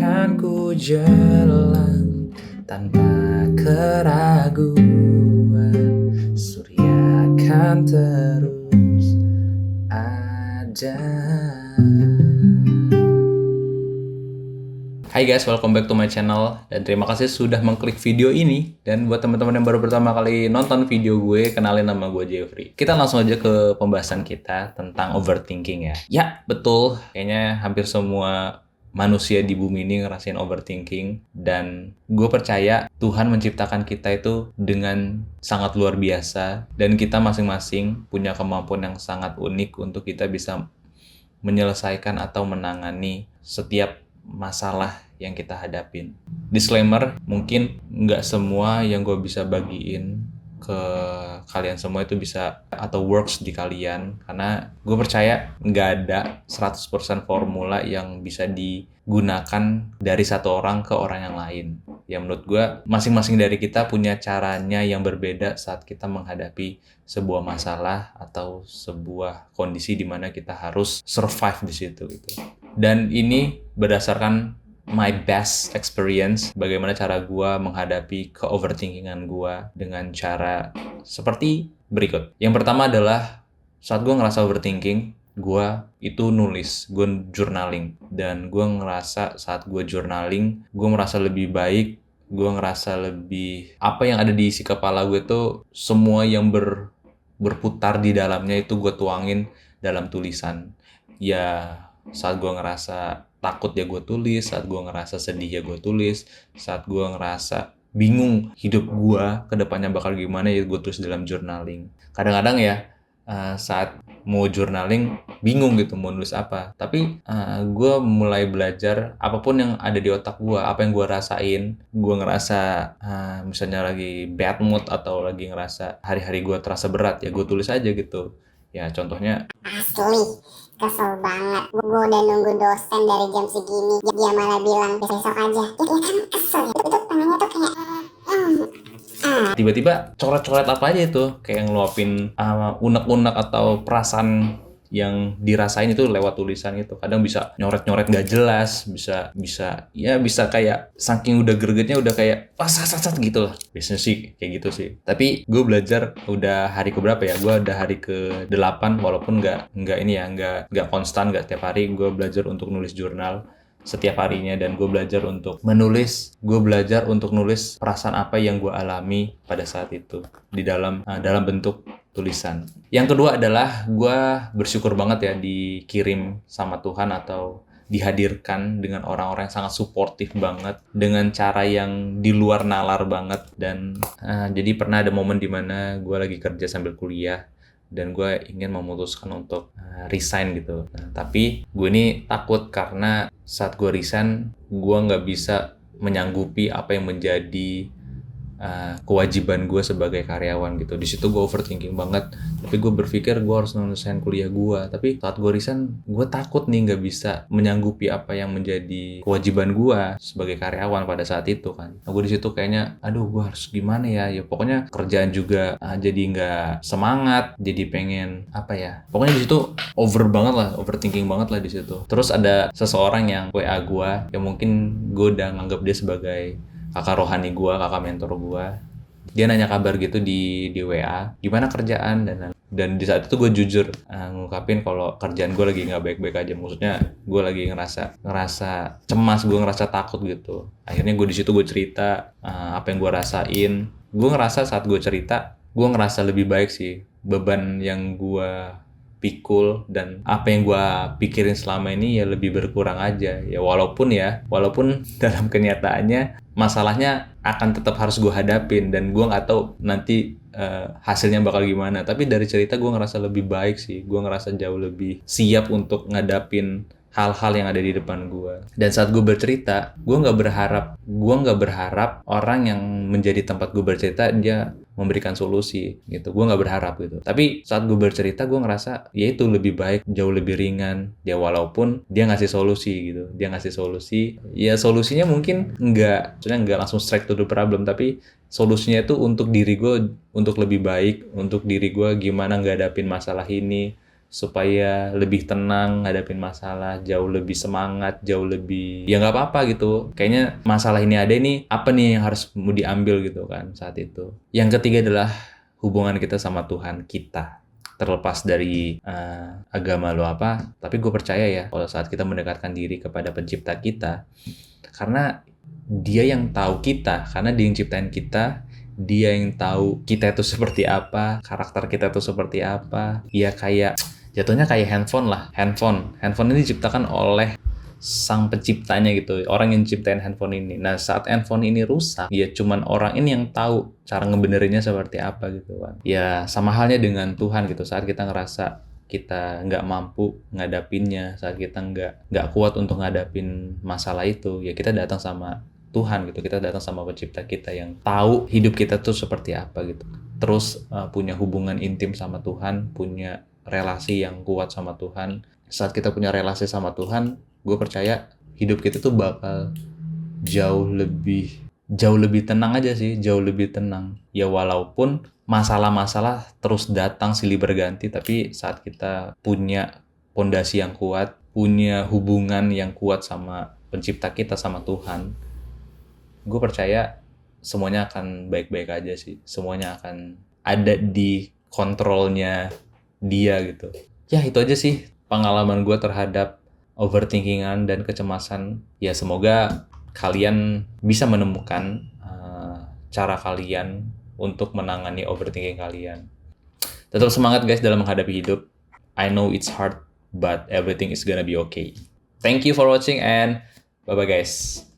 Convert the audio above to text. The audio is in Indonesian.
Akan ku jalan tanpa keraguan, surya akan terus ada. Hai guys, welcome back to my channel. Dan terima kasih sudah mengklik video ini. Dan buat teman-teman yang baru pertama kali nonton video gue, kenalin nama gue Jeffrey. Kita langsung aja ke pembahasan kita tentang overthinking ya. Ya, betul. Kayaknya hampir semua manusia di bumi ini ngerasain overthinking. Dan gue percaya Tuhan menciptakan kita itu dengan sangat luar biasa. Dan kita masing-masing punya kemampuan yang sangat unik untuk kita bisa menyelesaikan atau menangani setiap masalah yang kita hadapin. Disclaimer, mungkin nggak semua yang gue bisa bagiin ke kalian semua itu bisa atau works di kalian, karena gue percaya nggak ada 100% formula yang bisa digunakan dari satu orang ke orang yang lain. Ya menurut gue masing-masing dari kita punya caranya yang berbeda saat kita menghadapi sebuah masalah atau sebuah kondisi di mana kita harus survive di situ gitu. Dan ini berdasarkan my best experience, bagaimana cara gue menghadapi ke-overthinkingan gue dengan cara seperti berikut. Yang pertama adalah saat gue ngerasa overthinking, gue itu nulis, gue journaling. Dan gue ngerasa saat gue journaling, gue merasa lebih baik, gue ngerasa lebih, apa yang ada di isi kepala gue tuh semua yang berputar di dalamnya itu gue tuangin dalam tulisan. Ya saat gue ngerasa takut ya gue tulis, saat gue ngerasa sedih ya gue tulis, saat gue ngerasa bingung hidup gue kedepannya bakal gimana ya gue tulis dalam journaling. Kadang-kadang ya saat mau journaling bingung gitu mau nulis apa, tapi gue mulai belajar apapun yang ada di otak gue, apa yang gue rasain, gue ngerasa misalnya lagi bad mood atau lagi ngerasa hari-hari gue terasa berat ya gue tulis aja gitu. Ya contohnya, asli kesel banget, gue udah nunggu dosen dari jam segini, dia malah bilang besok aja. Ya kan kesel, itu tangannya tuh kayak tiba-tiba coret-coret apa aja itu, kayak ngeluapin unek-unek atau perasaan yang dirasain itu lewat tulisan itu. Kadang bisa nyoret-nyoret gak jelas, bisa kayak saking udah gregetnya udah kayak sat gitu lah. Biasanya sih kayak gitu sih. Tapi gue belajar udah hari keberapa ya? Gue udah hari ke-8, walaupun nggak konstan, nggak tiap hari. Gue belajar untuk nulis jurnal setiap harinya, dan gue belajar untuk nulis perasaan apa yang gue alami pada saat itu di dalam bentuk tulisan. Yang kedua adalah gue bersyukur banget ya dikirim sama Tuhan atau dihadirkan dengan orang-orang yang sangat suportif banget dengan cara yang di luar nalar banget. Dan jadi pernah ada momen dimana gue lagi kerja sambil kuliah dan gue ingin memutuskan untuk resign gitu. Nah, tapi gue ini takut karena saat gue resign, gue nggak bisa menyanggupi apa yang menjadi kewajiban gue sebagai karyawan gitu. Di situ gue overthinking banget. Tapi gue berpikir gue harus menyelesaikan kuliah gue. Tapi saat gue resign, gue takut nih nggak bisa menyanggupi apa yang menjadi kewajiban gue sebagai karyawan pada saat itu kan. Nah, gue di situ kayaknya, aduh gue harus gimana ya? Ya pokoknya kerjaan juga jadi nggak semangat. Jadi pengen apa ya? Pokoknya di situ overthinking banget lah di situ. Terus ada seseorang yang WA gue, yang mungkin gue udah nganggap dia sebagai kakak rohani gue, kakak mentor gue. Dia nanya kabar gitu di WA, gimana kerjaan, dan di saat itu gue jujur ngungkapin kalau kerjaan gue lagi nggak baik-baik aja. Maksudnya gue lagi ngerasa cemas, gue ngerasa takut gitu. Akhirnya gue di situ gue cerita apa yang gue rasain. Gue ngerasa saat gue cerita, gue ngerasa lebih baik sih. Beban yang gue pikul dan apa yang gue pikirin selama ini ya lebih berkurang aja. Ya walaupun dalam kenyataannya masalahnya akan tetap harus gue hadapin, dan gue nggak tahu nanti hasilnya bakal gimana. Tapi dari cerita gue ngerasa lebih baik sih. Gue ngerasa jauh lebih siap untuk ngadapin hal-hal yang ada di depan gue. Dan saat gue bercerita, gue nggak berharap orang yang menjadi tempat gue bercerita dia memberikan solusi gitu. Gue nggak berharap gitu. Tapi saat gue bercerita, gue ngerasa ya itu lebih baik, jauh lebih ringan. Ya walaupun dia ngasih solusi gitu. Ya solusinya mungkin nggak langsung straight to the problem, tapi solusinya itu untuk diri gue, untuk lebih baik, untuk diri gue gimana ngadapin masalah ini, supaya lebih tenang ngadapin masalah, jauh lebih semangat, jauh lebih ya nggak apa-apa gitu. Kayaknya masalah ini ada ini, apa nih yang harus mau diambil gitu kan saat itu. Yang ketiga adalah hubungan kita sama Tuhan kita. Terlepas dari agama lo apa, tapi gue percaya ya kalau saat kita mendekatkan diri kepada pencipta kita, karena dia yang tahu kita, karena dia yang ciptain kita, dia yang tahu kita itu seperti apa, karakter kita itu seperti apa. Ya kayak jatuhnya kayak handphone lah. Handphone ini diciptakan oleh sang penciptanya gitu, orang yang ciptain handphone ini. Nah saat handphone ini rusak, ya cuman orang ini yang tahu cara ngebenerinnya seperti apa gitu kan. Ya sama halnya dengan Tuhan gitu, saat kita ngerasa kita nggak mampu ngadapinnya, saat kita nggak kuat untuk ngadapin masalah itu, ya kita datang sama Tuhan gitu, kita datang sama pencipta kita yang tahu hidup kita tuh seperti apa gitu. Terus punya hubungan intim sama Tuhan, punya relasi yang kuat sama Tuhan. Saat kita punya relasi sama Tuhan, gue percaya hidup kita tuh bakal jauh lebih tenang aja sih, jauh lebih tenang. Ya walaupun masalah-masalah terus datang silih berganti, tapi saat kita punya pondasi yang kuat, punya hubungan yang kuat sama pencipta kita, sama Tuhan, gue percaya semuanya akan baik-baik aja sih. Semuanya akan ada di kontrolnya dia gitu. Ya itu aja sih pengalaman gue terhadap overthinkingan dan kecemasan. Ya semoga kalian bisa menemukan cara kalian untuk menangani overthinking kalian. Tetap semangat guys dalam menghadapi hidup. I know it's hard, but everything is gonna be okay. Thank you for watching and bye-bye guys.